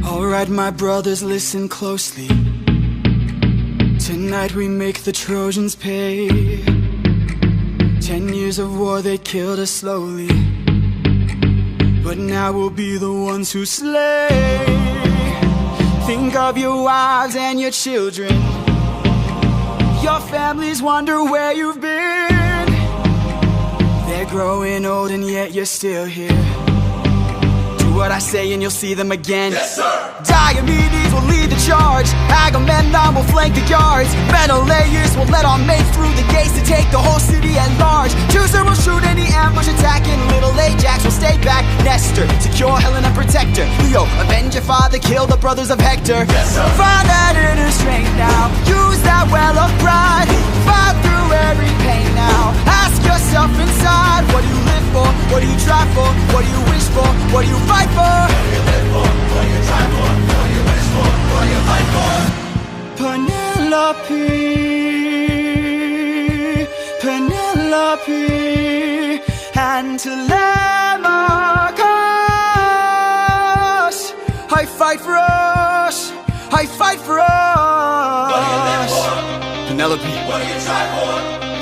Alright, my brothers, listen closely. Tonight we make the Trojans pay. 10 years of war, they killed us slowly, but now we'll be the ones who slay. Think of your wives and your children. Your families wonder where you've been. They're growing old and yet you're still here. Do what I say and you'll see them again. Yes, sir! Diomedes will lead the charge. Agamemnon will flank the yards. Menelaus will let our mates through the gates to take the whole city at large. Teucer will shoot any ambush attacking. Little Ajax will stay back. Nestor, secure Helena, protect her. Leo, avenge your father, kill the brothers of Hector. Yes, sir! Find that inner strength now. Use that well of pride. Fight through every pain now. Ask yourself inside, what do you live for? What do you try for? What do you wish for? What do you fight for? What do you live for? What do you try for? What do you wish for? What do you fight for? Penelope, Penelope, and Telemachus. I fight for us, I fight for us. What do you live for? Penelope, What do you try for?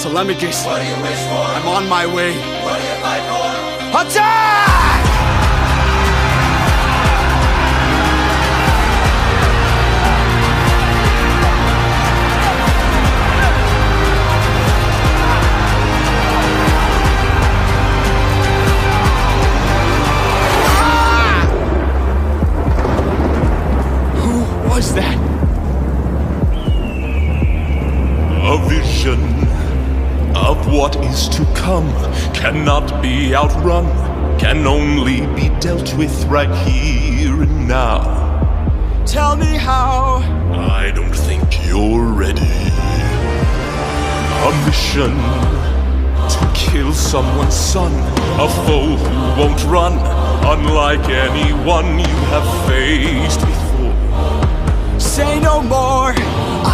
Telemachus, What do you wish for? I'm on my way. What do you fight for? Attack! Was that? A vision of what is to come cannot be outrun, can only be dealt with right here and now. Tell me how. I don't think you're ready. A mission to kill someone's son, a foe who won't run, unlike anyone you have faced before. Say no more,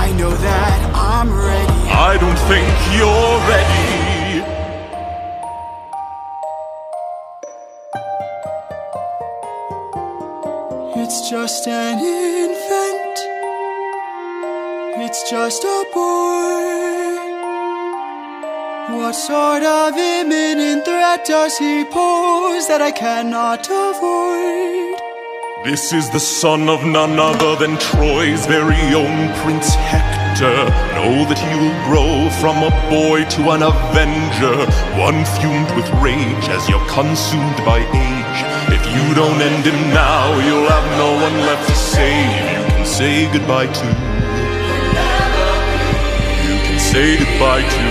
I know that I'm ready. I don't think you're ready. It's just an infant. It's just a boy. What sort of imminent threat does he pose that I cannot avoid? This is the son of none other than Troy's very own Prince Hector. Know that he will grow from a boy to an avenger, one fumed with rage as you're consumed by age. If you don't end him now, you'll have no one left to save. You can say goodbye to. You can say goodbye to.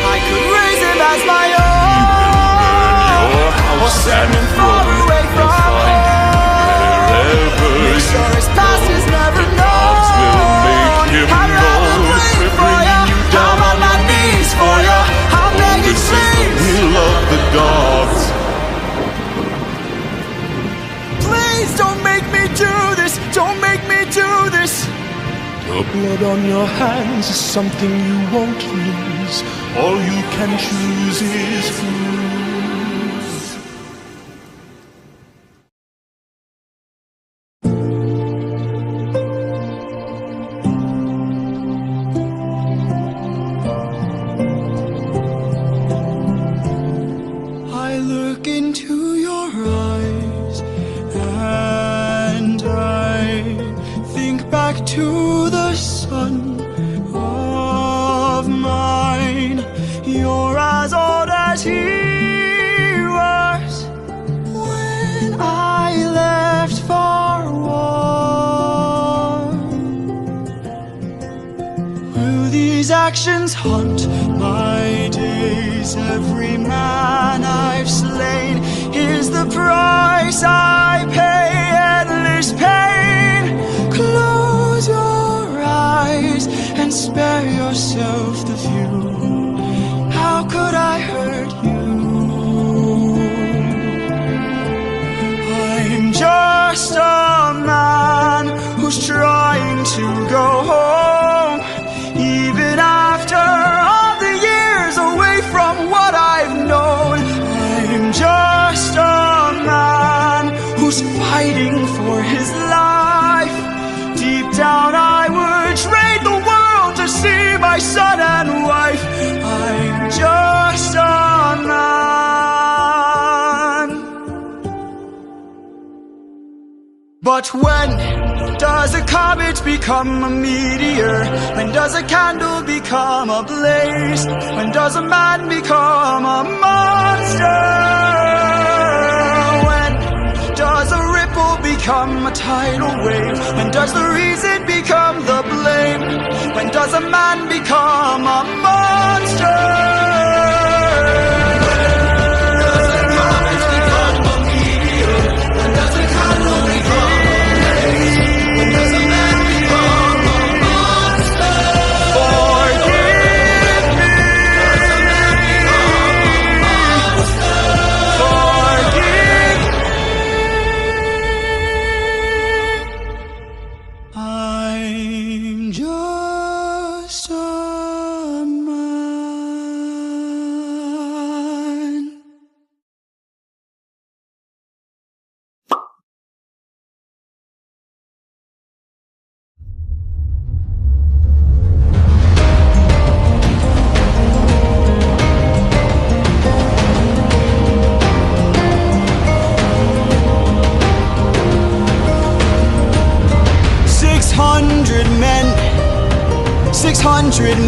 I could raise him as my own. Your house and far throne. away from Find you wherever Make sure his past is never the gods will make known. him I'd rather known. bleed We're for ya. bringing you down I'm on my knees for ya. I'm begging, This is the please. will of the gods. Please don't make me do this. Don't make me do this. The blood on your hands is something you won't lose. All you can choose is who. I look into your eyes and I think back to the son of mine. You're as old as he was when I left for war. Will these actions haunt my days? Every man I've slain is the price I pay. Endless pain. Close your eyes and spare yourself the view. How could I hurt you? I'm just a man who's trying to go home, even after all the years away from what I've known. I'm just a But when does a comet become a meteor? When does a candle become a blaze? When does a man become a monster? When does a ripple become a tidal wave? When does the reason become the blame? When does a man become a monster?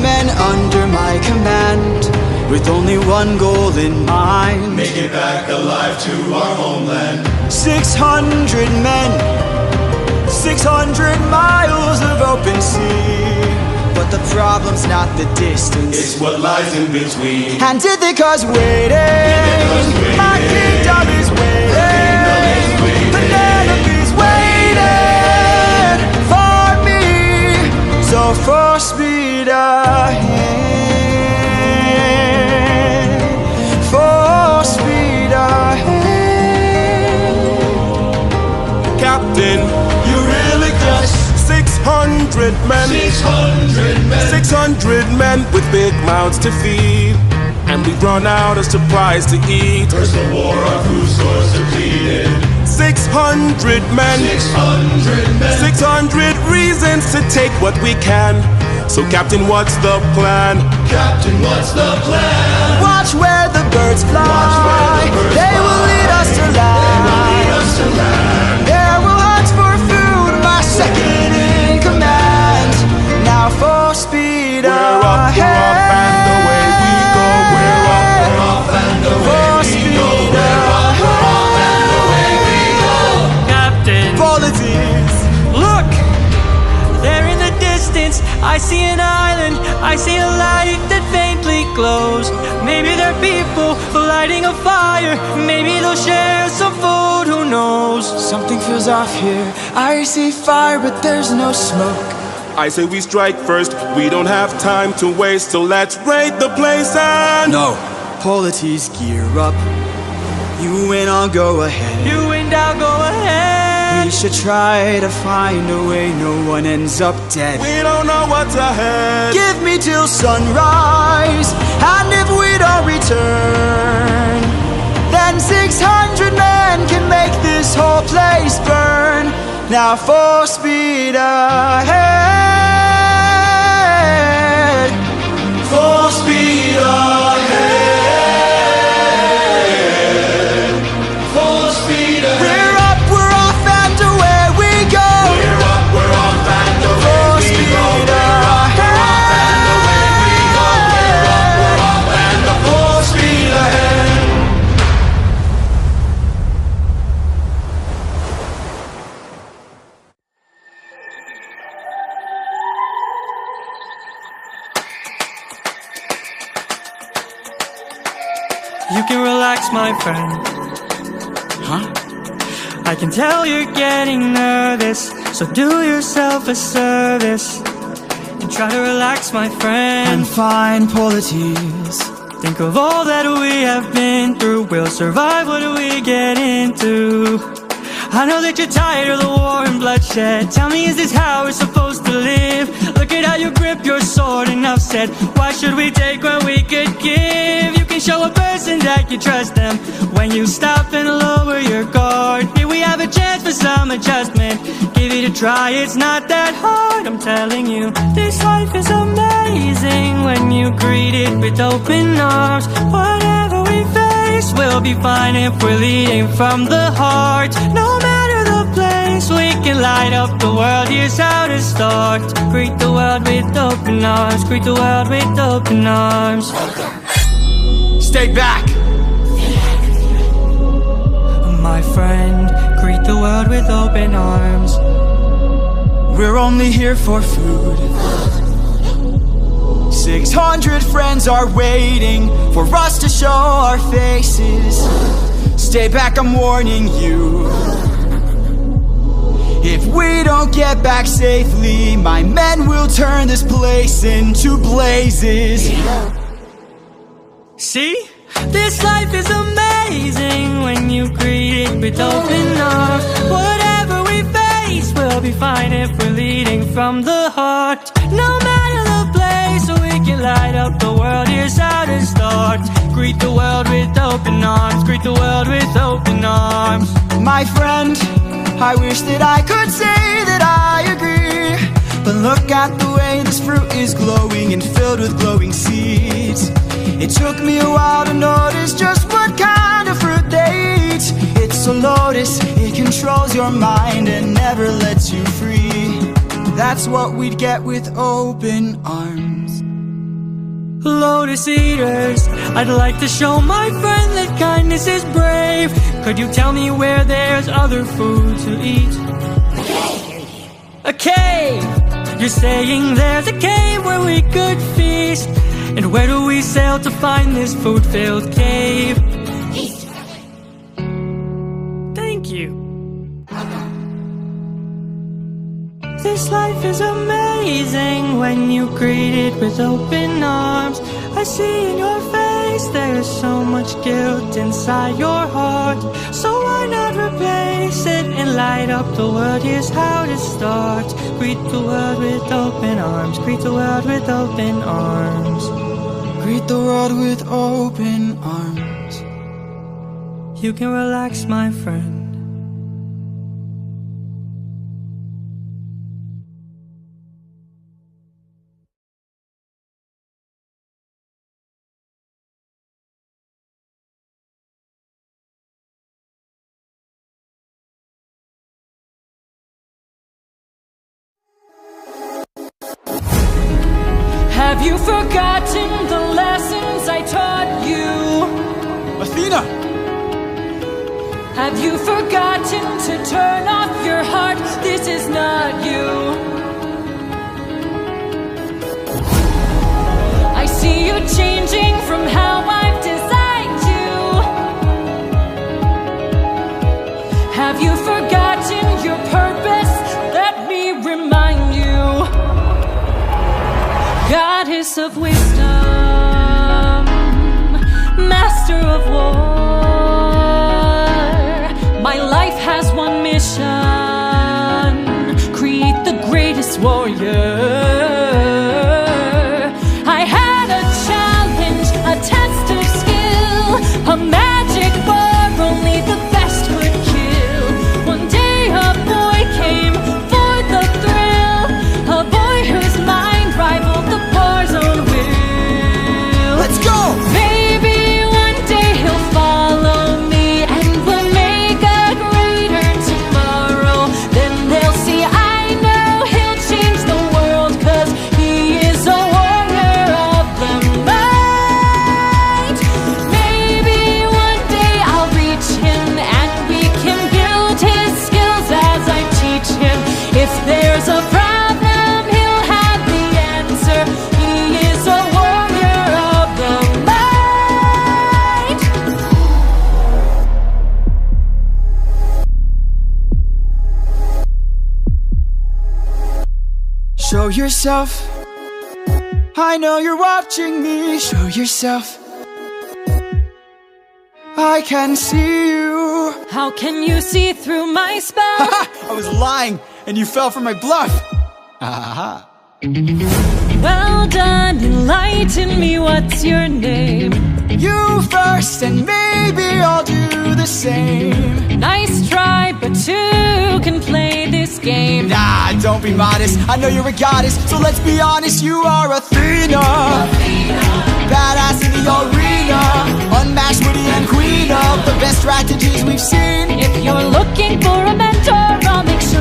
Men under my command, with only one goal in mind: make it back alive to our homeland. 600 men, 600 miles of open sea. But the problem's not the distance, it's what lies in between. And did they cause waiting? My kingdom is waiting. Penelope's waiting for me. So full speed ahead, full speed ahead. Captain, you really just 600 men, 600 men, 600 men with big mouths to feed, and we've run out of supplies to eat. First the war, our food stores depleted. 600 men, 600 men, 600 reasons to take what we can. So Captain, what's the plan? Captain, what's the plan? Watch where the birds fly. They will lead us to land. There we'll hunt for food, my second in command. Now full speed ahead. We're off and away we go. We're off and away we go. We're off and away we go. Captain, Politics. look! There in the distance, I see an island, I see a light that faintly glows. Maybe they're people lighting a fire, maybe they'll share some food, who knows? Something feels off here. I see fire, but there's no smoke. I say we strike first, we don't have time to waste, so let's raid the place and... No. Polities, gear up. You win, I'll go ahead. You and I'll go ahead. We should try to find a way no one ends up dead. We don't know what's ahead. Give me till sunrise, and if we don't return, then 600 men can make this whole place burn. Now full speed ahead, full speed ahead, full speed ahead. We're up, we're off, and away we go. We're up, we're off, and away we go. We're up, we're off, and away we go. We're up, we're off, and full speed ahead. You can relax, my friend. Huh? I can tell you're getting nervous, so do yourself a service and try to relax, my friend. And find polities. Think of all that we have been through. We'll survive what we get into. I know that you're tired of the war and bloodshed. Tell me, is this how we're supposed to live? Look at how you grip your sword, enough said. Why should we take when we could give? You can show a person that you trust them when you stop and lower your guard. Here we have a chance for some adjustment. Give it a try, it's not that hard. I'm telling you, this life is amazing when you greet it with open arms. Whatever we face, we'll be fine if we're leading from the heart. No matter the place, place we can light up the world. Here's how to start. Greet the world with open arms. Greet the world with open arms. Stay back! My friend, greet the world with open arms. We're only here for food. 600 friends are waiting for us to show our faces. Stay back, I'm warning you. If we don't get back safely, my men will turn this place into blazes. See? This life is amazing when you greet it with open arms. Whatever we face, we'll be fine if we're leading from the heart. No matter the place, we can light up the world. Here's how to start. Greet the world with open arms. Greet the world with open arms. My friend, I wish that I could say that I agree, but look at the way this fruit is glowing and filled with glowing seeds. It took me a while to notice just what kind of fruit they eat. It's a lotus, it controls your mind and never lets you free. That's what we'd get with open arms. Lotus eaters, I'd like to show my friend that kindness is brave. Could you tell me where there's other food to eat? A cave! You're saying there's a cave where we could feast. And where do we sail to find this food-filled cave? Thank you. This life is amazing when you greet it with open arms. I see in your face there's so much guilt inside your heart. So why not replace it and light up the world? Here's how to start. Greet the world with open arms. Greet the world with open arms. Greet the world with open arms. You can relax, my friend. Have you forgotten the lessons I taught you? Athena! Have you forgotten to turn off your heart? This is not you. I see you changing from how I've designed you. Have you forgotten your purpose? Let me remind you. Goddess of wisdom, master of war, my life has one mission: create the greatest warrior. I had a challenge, a test of skill, a magic bar only the best could kill. One day a boy came for the thrill, a boy whose mind rivaled the bar's own will. Let's go! Maybe one day he'll follow me and we'll make a greater tomorrow. Then they'll see I know he'll change the world, 'cause he is a warrior of the mind. Maybe one day I'll reach him and we can build his skills as I teach him. If there's a problem, he'll have the answer. He is a warrior of the mind. Show yourself. I know you're watching me. Show yourself. I can see you. How can you see through my spell? I was lying and you fell for my bluff. Aha. Well done, enlighten me, what's your name? You first and maybe I'll do the same. Nice try, but two can play this game. Nah, don't be modest. I know you're a goddess, so let's be honest. You are Athena. Badass in the arena, unmatched, witty and queen of the best strategies we've seen. If you're looking for a mentor, I'll make sure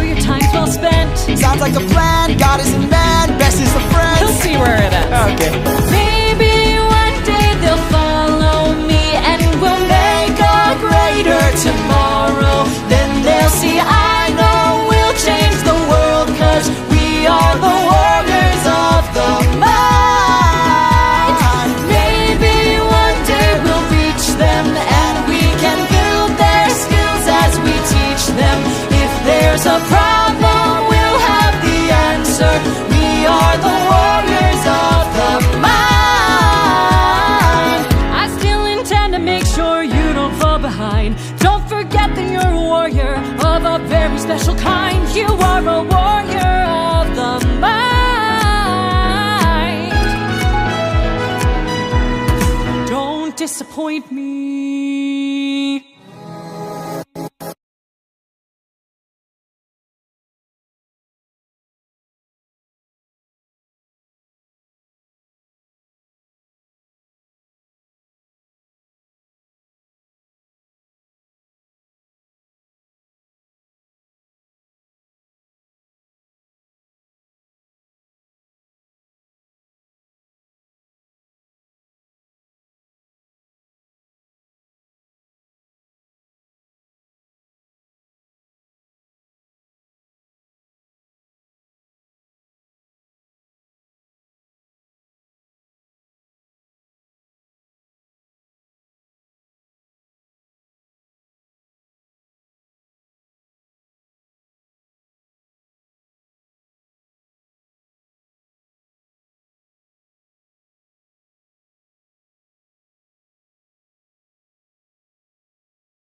there's a problem, we'll have the answer. We are the warriors of the mind. I still intend to make sure you don't fall behind. Don't forget that you're a warrior of a very special kind. You are a warrior of the mind. Don't disappoint me.